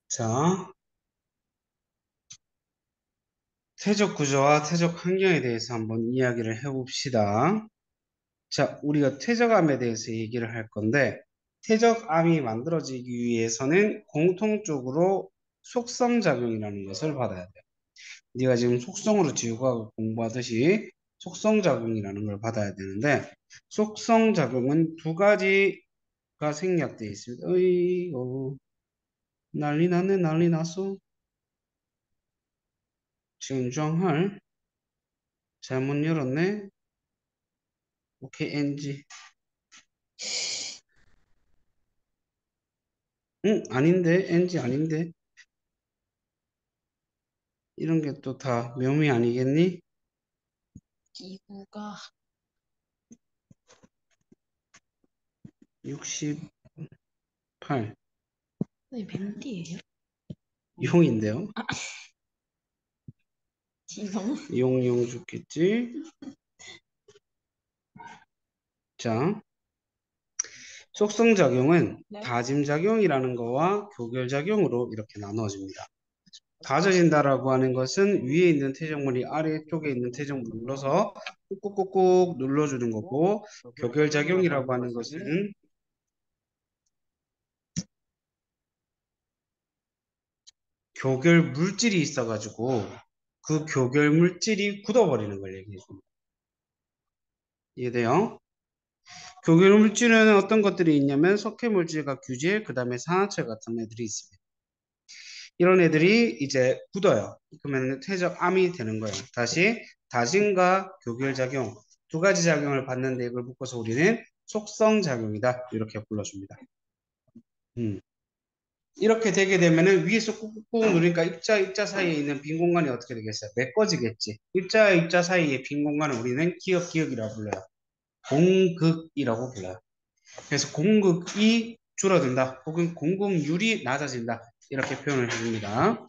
자, 태적 구조와 태적 환경에 대해서 한번 이야기를 해봅시다. 자, 우리가 태적암에 대해서 얘기를 할 건데, 태적암이 만들어지기 위해서는 공통적으로 속성작용이라는 것을 받아야 돼. 네가 지금 속성으로 지구과학 공부하듯이 속성작용이라는 걸 받아야 되는데, 속성작용은 두 가지가 생략되어 있습니다. 어이구, 난리 났네, 난리 났어. 진정할 잘못 열었네. 오케이, NG. 응, 아닌데, NG 아닌데. 이런 게 또 다 묘미 아니겠니? 기구가 68. 네, 밴디예요? 용인데요. 지성? 용 죽겠지? 자, 속성작용은 네. 다짐작용이라는 거와 교결작용으로 이렇게 나누어집니다. 다져진다라고 하는 것은 위에 있는 퇴적물이 아래쪽에 있는 퇴적물을 눌러서 꾹꾹꾹꾹 눌러주는 거고, 교결작용이라고 하는 것은 교결 물질이 있어가지고 그 교결 물질이 굳어버리는 걸 얘기해 줍니다. 이해돼요? 교결 물질에는 어떤 것들이 있냐면 석회 물질과 규질, 그 다음에 산화철 같은 애들이 있습니다. 이런 애들이 이제 굳어요. 그러면 퇴적암이 되는 거예요. 다시 다짐과 교결 작용 두 가지 작용을 받는데 이걸 묶어서 우리는 속성 작용이다 이렇게 불러줍니다. 음. 이렇게 되게 되면은 위에서 꾹꾹꾹 누르니까 입자 사이에 있는 빈 공간이 어떻게 되겠어요? 메꿔지겠지. 입자 사이의 빈 공간을 우리는 기억이라고 불러요. 공극이라고 불러요. 그래서 공극이 줄어든다 혹은 공극률이 낮아진다 이렇게 표현을 해줍니다.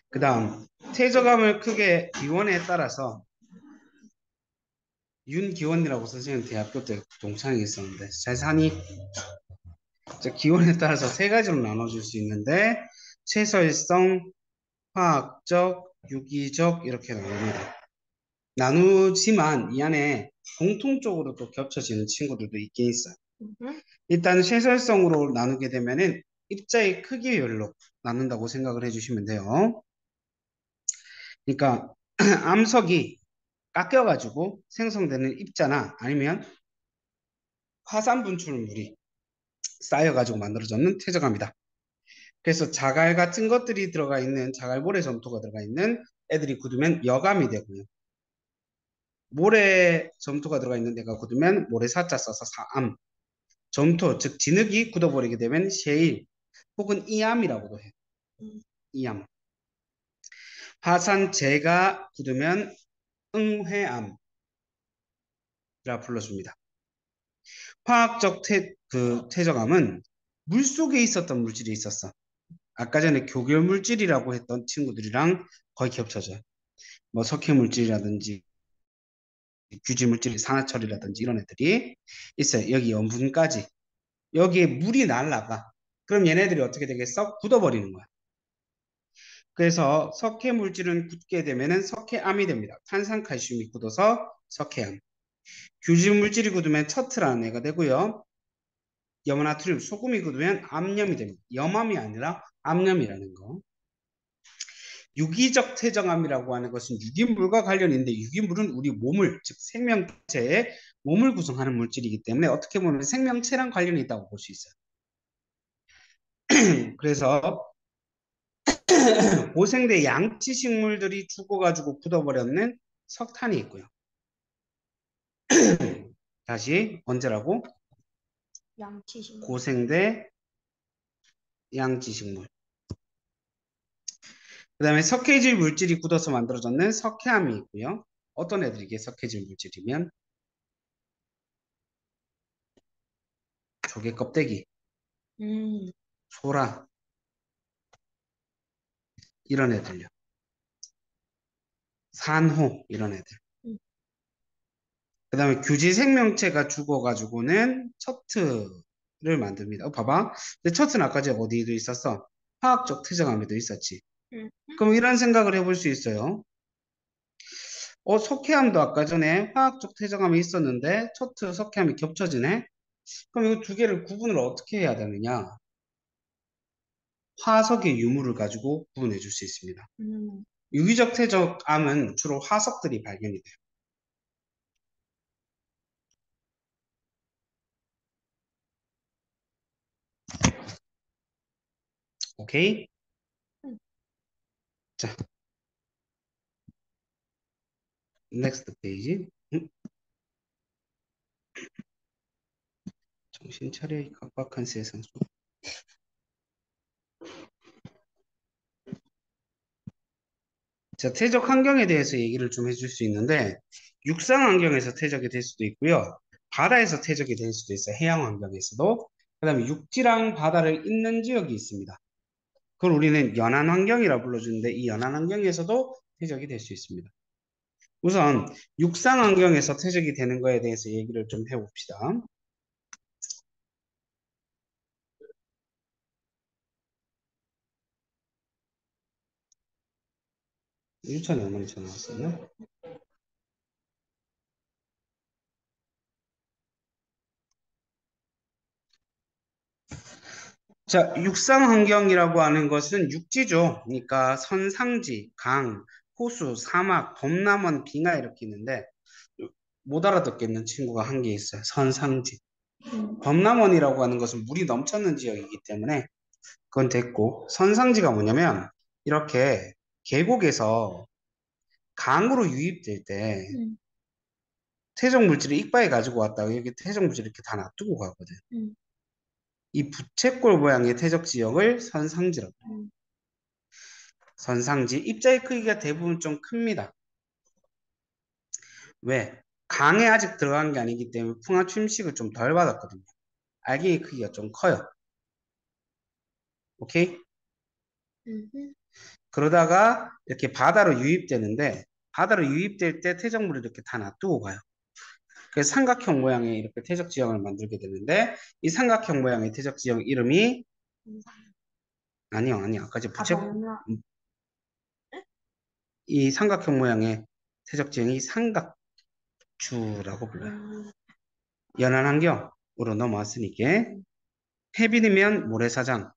그 다음 퇴적암을 크게 기원에 따라서 윤기원이라고 선생님 대학교 때 동창이 있었는데 잘 사니? 기원에 따라서 세 가지로 나눠줄 수 있는데 최설성, 화학적, 유기적 이렇게 나눕니다. 나누지만 이 안에 공통적으로 또 겹쳐지는 친구들도 있긴 있어요. 음. 일단 최설성으로 나누게 되면은 입자의 크기별로 나눈다고 생각을 해주시면 돼요. 그러니까 암석이 깎여가지고 생성되는 입자나 아니면 화산 분출물이 쌓여가지고 만들어졌는 퇴적암이다. 그래서 자갈 같은 것들이 들어가 있는 자갈모래 점토가 들어가 있는 애들이 굳으면 여감이 되고요. 모래 점토가 들어가 있는 데가 굳으면 모래 사자 써서 사암. 점토 즉 진흙이 굳어버리게 되면 셰일 혹은 이암이라고도 해요. 이암. 화산재가 굳으면 응회암이라 불러줍니다. 화학적 퇴적암은 물속에 있었던 물질이 있었어. 아까 전에 교결 물질이라고 했던 친구들이랑 거의 겹쳐져요. 뭐 석회 물질이라든지 규지 물질, 산화철이라든지 이런 애들이 있어요. 여기 염분까지. 여기에 물이 날라가. 그럼 얘네들이 어떻게 되겠어? 굳어버리는 거야. 그래서 석회 물질은 굳게 되면은 석회암이 됩니다. 탄산칼슘이 굳어서 석회암. 규지 물질이 굳으면 처트라는 애가 되고요. 염화나트륨, 소금이 굳으면 암염이 됩니다. 염암이 아니라 암염이라는 거. 유기적 퇴적암이라고 하는 것은 유기물과 관련이 있는데 유기물은 우리 몸을, 즉 생명체의 몸을 구성하는 물질이기 때문에 어떻게 보면 생명체랑 관련이 있다고 볼 수 있어요. 그래서 고생대 양치식물들이 죽어가지고 굳어버렸는 석탄이 있고요. 다시 언제라고? 양치식. 고생대 양치식물. 그 다음에 석회질 물질이 굳어서 만들어졌는 석회암이 있고요. 어떤 애들이게 석회질 물질이면 조개 껍데기, 음. 소라 이런 애들요. 산호 이런 애들. 음. 그 다음에 규지 생명체가 죽어가지고는 척트 만듭니다. 봐봐. 근데 첫은 아까 전에 어디에도 있었어? 화학적 퇴적암에도 있었지. 응. 그럼 이런 생각을 해볼 수 있어요. 석회암도 아까 전에 화학적 퇴적암이 있었는데 초트 석회암이 겹쳐지네? 그럼 이 두 개를 구분을 어떻게 해야 되느냐? 화석의 유무를 가지고 구분해 줄 수 있습니다. 음. 유기적 퇴적암은 주로 화석들이 발견이 돼요. 오케이? 응. 자, 넥스트 페이지. 정신 차려, 이 각박한 세상 속. 자, 퇴적 환경에 대해서 얘기를 좀 해줄 수 있는데, 육상 환경에서 퇴적이 될 수도 있고요. 바다에서 퇴적이 될 수도 있어요. 해양 환경에서도. 그 다음에 육지랑 바다를 잇는 지역이 있습니다. 그걸 우리는 연안 환경이라 불러주는데, 이 연안 환경에서도 퇴적이 될 수 있습니다. 우선, 육상 환경에서 퇴적이 되는 거에 대해서 얘기를 좀 해봅시다. 유천이 얼마나 전화 왔었나? 자, 육상 환경이라고 하는 것은 육지죠. 그러니까 선상지, 강, 호수, 사막, 범람원, 빙하 이렇게 있는데 못 알아듣겠는 친구가 한 개 있어요. 선상지. 범람원이라고 하는 것은 물이 넘쳤는 지역이기 때문에 그건 됐고 선상지가 뭐냐면 이렇게 계곡에서 강으로 유입될 때 응. 퇴적 물질을 이과에 가지고 왔다가 여기 퇴적 물질을 이렇게 다 놔두고 가거든. 응. 이 부채꼴 모양의 퇴적 지역을 선상지라고 해요. 응. 선상지 입자의 크기가 대부분 좀 큽니다. 왜? 강에 아직 들어간 게 아니기 때문에 풍화 침식을 좀 덜 받았거든요. 알갱이 크기가 좀 커요. 오케이? 응. 그러다가 이렇게 바다로 유입되는데 바다로 유입될 때 퇴적물을 이렇게 다 놔두고 가요. 그래서 삼각형 모양의 이렇게 퇴적 지형을 만들게 되는데 이 삼각형 모양의 퇴적 지형 이름이 아니요 아까 이제 아, 부채 범람. 이 삼각형 모양의 퇴적 지형이 삼각주라고 불러요. 음. 연안 환경으로 넘어왔으니까 해변이면 모래사장,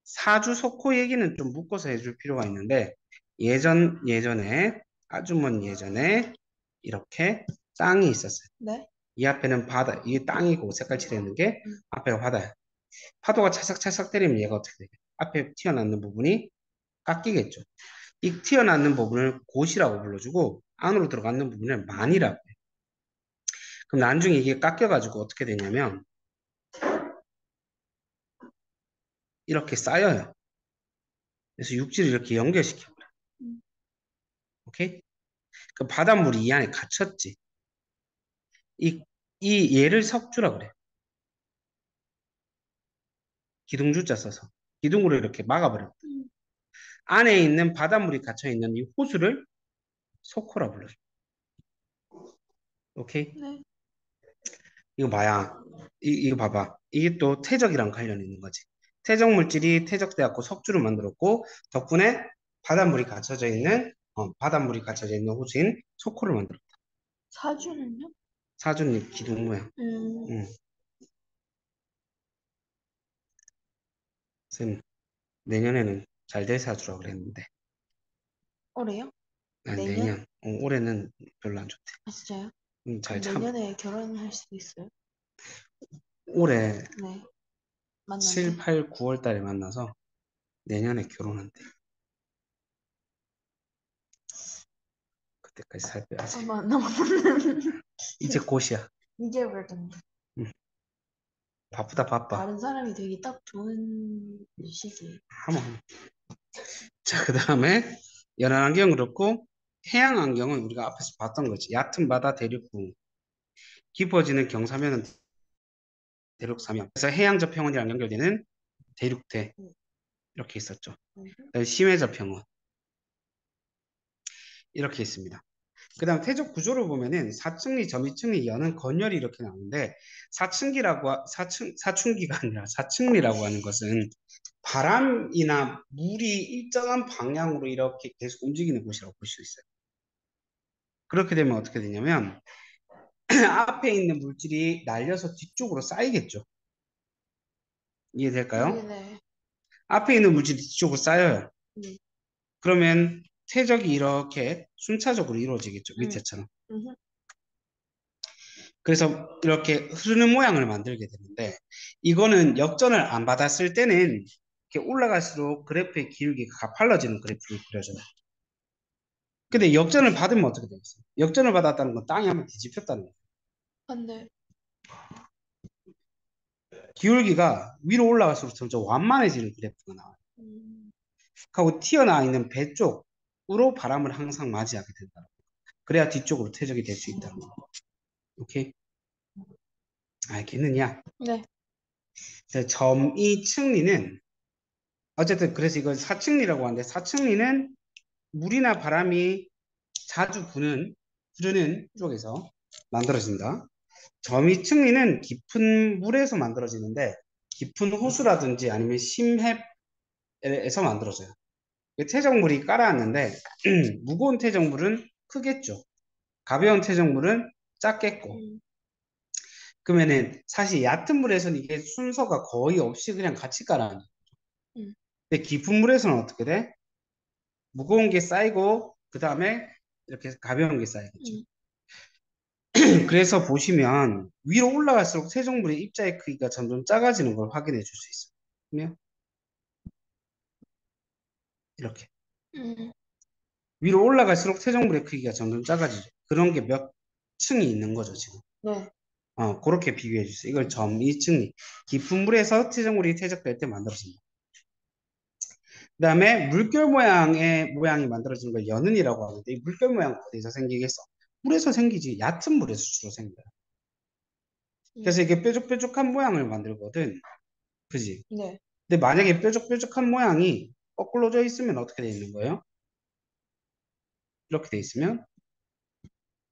사주 석호 얘기는 좀 묶어서 해줄 필요가 있는데 예전에 아주 먼 예전에 이렇게 땅이 있었어요. 네? 이 앞에는 바다, 이게 땅이고 색깔 칠했는 게 응. 앞에가 바다야. 파도가 찰싹찰싹 때리면 얘가 어떻게 되게? 앞에 튀어나오는 부분이 깎이겠죠. 이 튀어나오는 부분을 곧이라고 불러주고 안으로 들어가는 부분을 만이라고 해요. 그럼 나중에 이게 깎여가지고 어떻게 되냐면 이렇게 쌓여요. 그래서 육지를 이렇게 연결시켜. 응. 오케이? 그 바닷물이 이 안에 갇혔지. 이, 이 얘를 석주라 그래. 기둥주자 써서. 기둥으로 이렇게 막아버려. 응. 안에 있는 바닷물이 갇혀있는 이 호수를 석호라 불러줘. 오케이? 네. 이거 봐야. 이거 봐봐. 이게 또 퇴적이랑 관련이 있는 거지. 퇴적 물질이 퇴적돼갖고 석주를 만들었고, 덕분에 바닷물이 갇혀져 있는 호수인 석호를 만들었다. 사주는요? 사준이 기둥 모양. 음. 응. 쌤, 내년에는 잘 될 사주라고 그랬는데. 올해요? 아니, 내년? 내년. 올해는 별로 안 좋대. 아, 진짜요? 잘 그럼 참. 내년에 결혼할 수도 있어요? 올해 네. 7, 맞는데? 8, 9월 달에 만나서 내년에 결혼한대. 그때까지 살 빼야지. 얼마 안 남았는 이제 곧이야. 2개월 정도. 응. 바쁘다 바빠. 다른 사람이 되기 딱 좋은 시기. 한번. 자, 그 다음에 연안 안경 그렇고 해양 안경은 우리가 앞에서 봤던 거지. 얕은 바다 대륙부. 깊어지는 경사면은 대륙사면. 그래서 해양저평원이랑 연결되는 대륙대 응. 이렇게 있었죠. 응. 심해저평원 이렇게 있습니다. 그 다음 태적 구조를 보면은 사층리, 점이층리, 연은 건열이 이렇게 나오는데 사춘기가 아니라 사층리라고 하는 것은 바람이나 물이 일정한 방향으로 이렇게 계속 움직이는 곳이라고 볼 수 있어요. 그렇게 되면 어떻게 되냐면 앞에 있는 물질이 날려서 뒤쪽으로 쌓이겠죠. 이해될까요? 네네. 앞에 있는 물질이 뒤쪽으로 쌓여요. 네. 그러면 퇴적이 이렇게 순차적으로 이루어지겠죠. 응. 밑에처럼. 응. 그래서 이렇게 흐르는 모양을 만들게 되는데 이거는 역전을 안 받았을 때는 이렇게 올라갈수록 그래프의 기울기가 가팔라지는 그래프를 그려줘요. 근데 역전을 받으면 어떻게 되겠어요? 역전을 받았다는 건 땅이 한번 뒤집혔다는 거예요. 근데 기울기가 위로 올라갈수록 점점 완만해지는 그래프가 나와요. 음, 하고 튀어나와 있는 배 쪽으로 바람을 항상 맞이하게 된다. 그래야 뒤쪽으로 퇴적이 될 수 있다는 거. 오케이? 알겠느냐? 네. 점이 층리는 어쨌든 그래서 이걸 사층리라고 하는데 사층리는 물이나 바람이 자주 흐르는 쪽에서 만들어진다. 점이 층리는 깊은 물에서 만들어지는데 깊은 호수라든지 아니면 심해에서 만들어져요. 퇴적물이 깔아놨는데 무거운 퇴적물은 크겠죠. 가벼운 퇴적물은 작겠고. 음, 그러면은 사실 얕은 물에서는 이게 순서가 거의 없이 그냥 같이 깔아놔요. 음, 근데 깊은 물에서는 어떻게 돼? 무거운 게 쌓이고 그 다음에 이렇게 가벼운 게 쌓이겠죠. 음, 그래서 보시면 위로 올라갈수록 세정물의 입자의 크기가 점점 작아지는 걸 확인해 줄 수 있어요. 그러면 이렇게 음, 위로 올라갈수록 세정물의 크기가 점점 작아지죠. 그런 게 몇 층이 있는 거죠, 지금. 네. 그렇게 비교해 주세요. 이걸 점 2층이 깊은 물에서 퇴적물이 퇴적될 때 만들어집니다. 그 다음에 물결 모양이 만들어지는 걸 연은이라고 하는데 이 물결 모양 어디서 생기겠어? 물에서 생기지. 얕은 물에서 주로 생겨요. 그래서 음, 이게 뾰족뾰족한 모양을 만들거든. 그지? 네. 근데 만약에 뾰족뾰족한 모양이 거꾸로져 있으면 어떻게 돼 있는 거예요? 이렇게 돼 있으면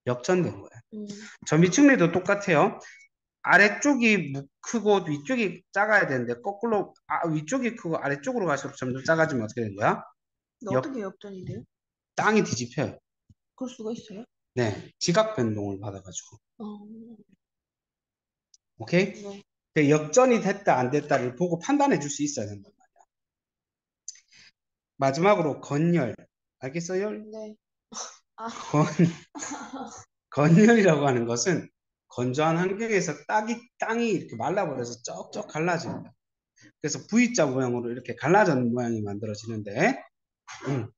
역전된 거예요. 음, 점이층리도 똑같아요. 아래쪽이 크고 위쪽이 작아야 되는데 거꾸로 위쪽이 크고 아래쪽으로 갈수록 점점 작아지면 어떻게 된 거야? 근데 역 어떻게 역전이 돼요? 땅이 뒤집혀요. 그럴 수가 있어요? 네, 지각 변동을 받아가지고. 어, 오케이? 네. 그 역전이 됐다 안 됐다를 보고 판단해 줄 수 있어야 된단 말이야. 마지막으로 건열. 알겠어요? 네. 아, 건, 건열이라고 하는 것은 건조한 환경에서 땅이 이렇게 말라버려서 쩍쩍 갈라집니다. 그래서 V자 모양으로 이렇게 갈라진 모양이 만들어지는데, 음,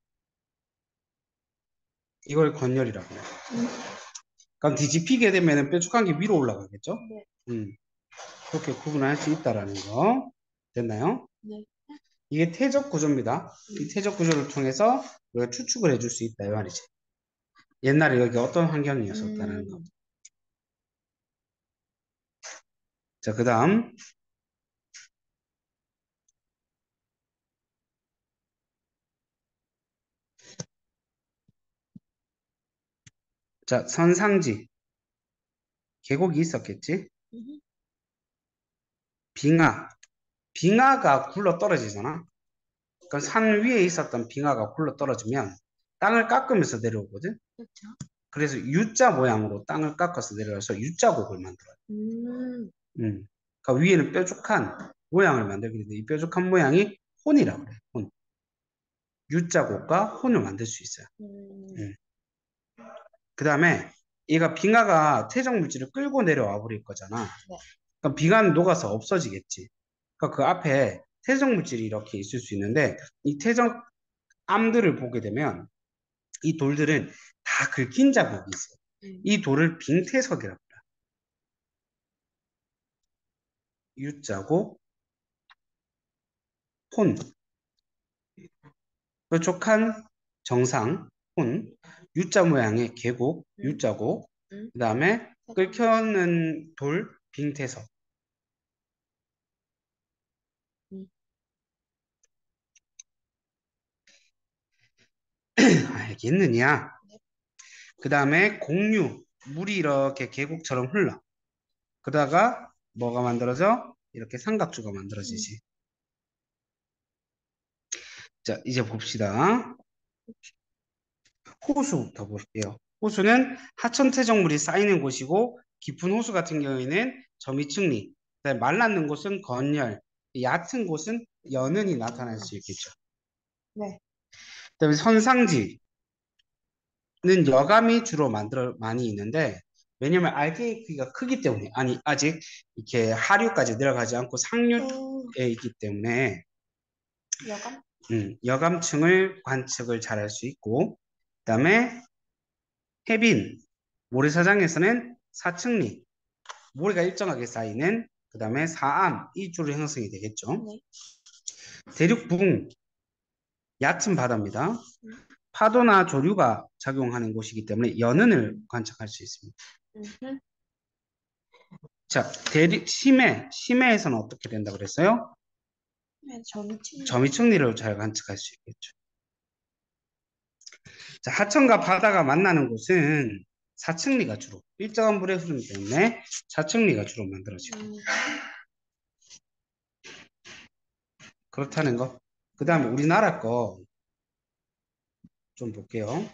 이걸 건열이라고 해요. 음, 그럼 뒤집히게 되면 뾰족한 게 위로 올라가겠죠? 네. 음, 그렇게 구분할 수 있다라는 거. 됐나요? 네. 이게 퇴적 구조입니다. 이 퇴적 구조를 통해서 우리가 추측을 해줄 수 있다 이 말이지. 옛날에 여기 어떤 환경이었었다는 거. 음, 자, 그 다음. 자, 선상지. 계곡이 있었겠지? 음, 빙하. 빙하가 굴러 떨어지잖아. 그러니까 산 위에 있었던 빙하가 굴러 떨어지면 땅을 깎으면서 내려오거든. 그렇죠. 그래서 U자 모양으로 땅을 깎아서 내려와서 U자곡을 만들어요. 음, 그러니까 위에는 뾰족한 모양을 만들게 되는데 이 뾰족한 모양이 혼이라고 그래. 혼. U자곡과 혼을 만들 수 있어요. 음, 음. 그 다음에 얘가 빙하가 퇴적 물질을 끌고 내려와 버릴 거잖아. 네. 그럼 빙하는 녹아서 없어지겠지. 그러니까 그 앞에 퇴적 물질이 이렇게 있을 수 있는데 이 퇴적 암들을 보게 되면 이 돌들은 다 긁힌 자국이 있어요. 음, 이 돌을 빙퇴석이라고 해요. U자고 혼. 뾰족한 정상 혼. U자 모양의 계곡 음, U자고. 음, 그 다음에 세상. 끓여는 돌 빙퇴석. 음, 알겠느냐? 네. 그 다음에 공류, 물이 이렇게 계곡처럼 흘러. 그러다가 뭐가 만들어져? 이렇게 삼각주가 만들어지지. 자, 이제 봅시다. 호수부터 볼게요. 호수는 하천퇴적물이 쌓이는 곳이고 깊은 호수 같은 경우에는 점이층리, 그다음에 말랐는 곳은 건열, 얕은 곳은 연은이 나타날 수 있겠죠. 네. 그다음에 선상지는 여감이 주로 많이 있는데 왜냐면 RKK가 크기 때문에 아니 아직 이렇게 하류까지 내려가지 않고 상류에 있기 때문에 여감? 여감층을 관측을 잘 할 수 있고 그다음에 해빈 모래사장에서는 사층리 모래가 일정하게 쌓이는 그 다음에 사암 이 주로 형성이 되겠죠. 네. 대륙붕 얕은 바다입니다. 파도나 조류가 작용하는 곳이기 때문에 연은을 관측할 수 있습니다. 음. 자, 심해에서는 어떻게 된다고 그랬어요? 네, 점층. 점이층리를 잘 관측할 수 있겠죠. 자, 하천과 바다가 만나는 곳은 사층리가 주로 일정한 물의 흐름 때문에 사층리가 주로 만들어지고 그렇다는 거. 그 다음에 우리나라 거 좀 볼게요.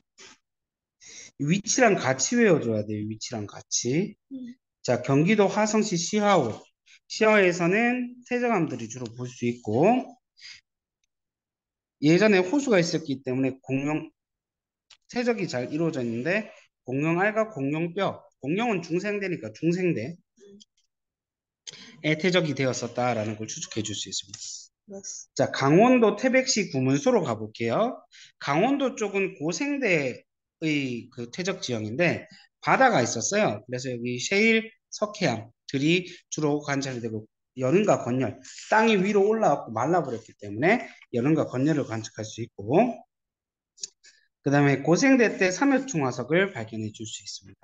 위치랑 같이 외워줘야 돼요. 위치랑 같이. 자, 경기도 화성시 시하호. 시하호에서는 태저감들이 주로 볼 수 있고 예전에 호수가 있었기 때문에 공룡 퇴적이 잘 이루어져 있는데 공룡알과 공룡뼈 공룡은 중생대니까 중생대에 퇴적이 되었었다라는 걸 추측해 줄 수 있습니다. 네. 자, 강원도 태백시 구문소로 가볼게요. 강원도 쪽은 고생대의 그 퇴적 지형인데 바다가 있었어요. 그래서 여기 셰일, 석회암들이 주로 관찰이 되고 여름과 건열, 땅이 위로 올라왔고 말라버렸기 때문에 여름과 건열을 관측할 수 있고 그 다음에 고생대 때 삼엽충화석을 발견해 줄 수 있습니다.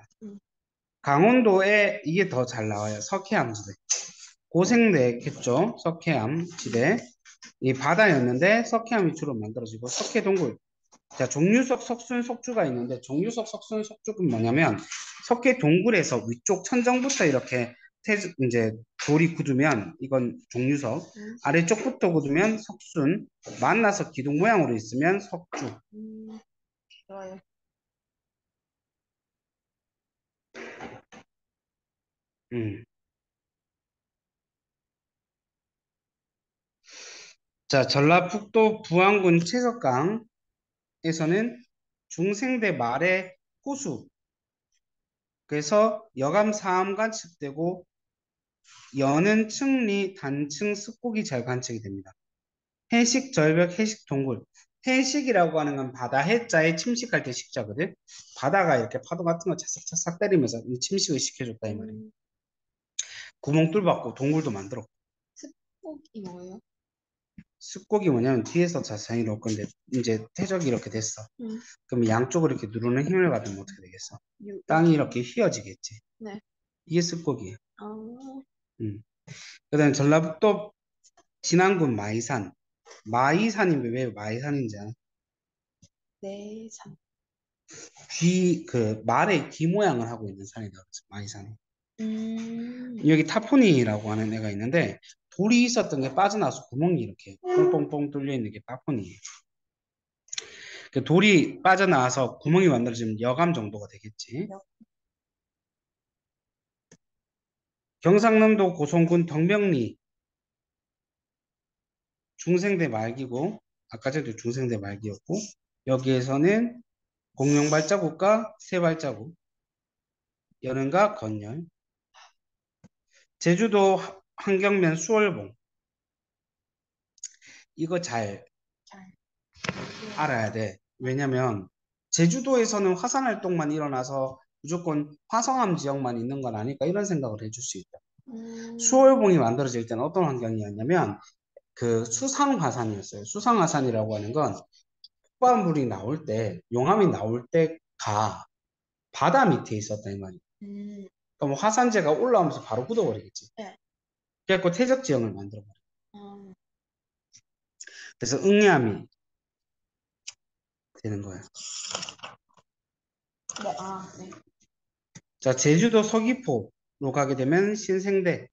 강원도에 이게 더 잘 나와요. 석회암지대. 고생대겠죠. 석회암 지대. 이 바다였는데 석회암이 주로 만들어지고 석회동굴. 자, 종류석, 석순, 석주가 있는데 종류석, 석순, 석주는 뭐냐면 석회동굴에서 위쪽 천정부터 이렇게 이제 돌이 굳으면 이건 종류석, 아래쪽부터 굳으면 석순, 만나서 기둥 모양으로 있으면 석주. 좋아요. 음. 자, 전라북도 부안군 채석강에서는 중생대 말의 호수, 그래서 여감 사암 관측되고 여는 층리, 단층, 습곡이 잘 관측이 됩니다. 해식, 절벽, 해식, 동굴. 해식이라고 하는 건 바다 해자에 침식할 때 식자거든. 바다가 이렇게 파도 같은 거 차싹차싹 때리면서 이 침식을 시켜줬다 이 말이에요. 구멍 뚫어봤고 동굴도 만들었고. 습곡이 뭐예요? 습곡이 뭐냐면 뒤에서 자세히 넣을 건데 이제 퇴적이 이렇게 됐어. 그럼 양쪽으로 이렇게 누르는 힘을 받으면 어떻게 되겠어? 땅이 이렇게 휘어지겠지. 네. 이게 습곡이에요. 아, 그다음에 전라북도 진안군 마이산. 마이산이 왜 마이산인지 알아? 네, 산. 말의 귀 모양을 하고 있는 산이라고 해서 마이산. 음. 여기 타포니라고 하는 애가 있는데 돌이 있었던 게 빠져나와서 구멍이 이렇게 뽕뽕뽕 뚫려 있는 게 타포니예요. 그 돌이 빠져나와서 구멍이 만들어지면 여감 정도가 되겠지. 경상남도 고성군 덕명리 중생대 말기고 아까 전에도 중생대 말기였고 여기에서는 공룡 발자국과 새 발자국 여름과 건열 제주도 환경면 수월봉 이거 잘 잘. 알아야 돼. 왜냐면 제주도에서는 화산 활동만 일어나서 무조건 화성암 지역만 있는 건 아닐까 이런 생각을 해줄 수 있다. 수월봉이 만들어질 때는 어떤 환경이었냐면 그 수상화산이었어요. 수상화산이라고 하는 건 폭발물이 나올 때 용암이 나올 때가 바다 밑에 있었다 이 말이에요. 그럼 화산재가 올라오면서 바로 굳어버리겠지. 네. 그래갖고 퇴적 지형을 만들어버려. 아, 그래서 응해암이 되는 거야. 네, 아, 네. 자, 제주도 서귀포로 가게 되면 신생대.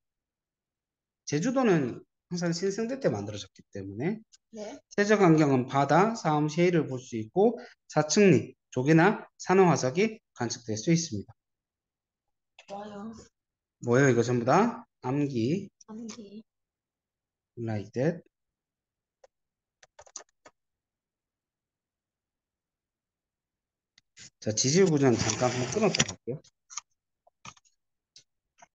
제주도는 항상 신생대 때 만들어졌기 때문에 네. 최적 환경은 바다, 사암, 셰일을 볼 수 있고 사층리, 조개나 산호화석이 관측될 수 있습니다. 좋아요. 뭐예요, 이거 전부 다? 암기, 암기. like that. 자, 지질구조는 잠깐 한번 끊었다 갈게요.